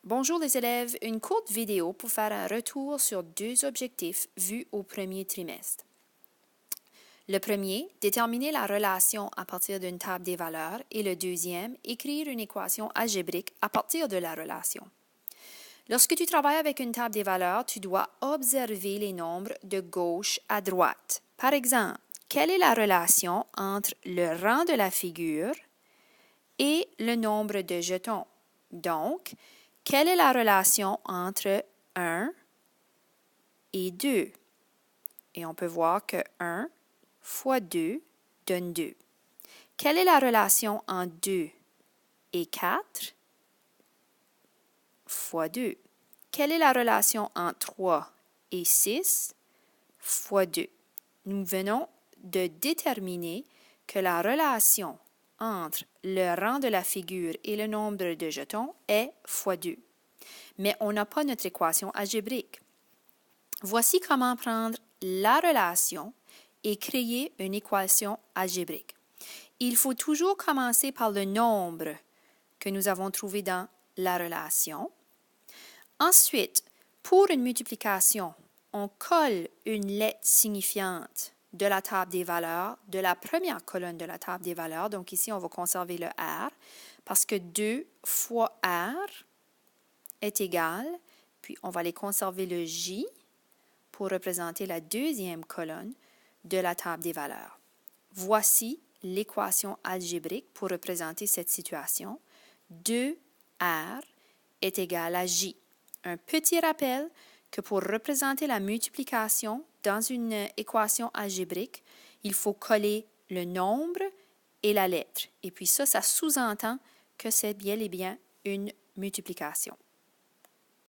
Bonjour les élèves, une courte vidéo pour faire un retour sur deux objectifs vus au premier trimestre. Le premier, déterminer la relation à partir d'une table des valeurs et le deuxième, écrire une équation algébrique à partir de la relation. Lorsque tu travailles avec une table des valeurs, tu dois observer les nombres de gauche à droite. Par exemple, quelle est la relation entre le rang de la figure et le nombre de jetons? Donc, quelle est la relation entre 1 et 2? Et on peut voir que 1 fois 2 donne 2. Quelle est la relation entre 2 et 4 fois 2? Quelle est la relation entre 3 et 6 fois 2? Nous venons de déterminer que la relation entre le rang de la figure et le nombre de jetons est fois 2. Mais on n'a pas notre équation algébrique. Voici comment prendre la relation et créer une équation algébrique. Il faut toujours commencer par le nombre que nous avons trouvé dans la relation. Ensuite, pour une multiplication, on colle une lettre signifiante de la table des valeurs, de la première colonne de la table des valeurs. Donc ici, on va conserver le R parce que 2 fois R est égal, puis on va aller conserver le J pour représenter la deuxième colonne de la table des valeurs. Voici l'équation algébrique pour représenter cette situation. 2R est égal à J. Un petit rappel que pour représenter la multiplication dans une équation algébrique, il faut coller le nombre et la lettre. Et puis ça sous-entend que c'est bel et bien une multiplication.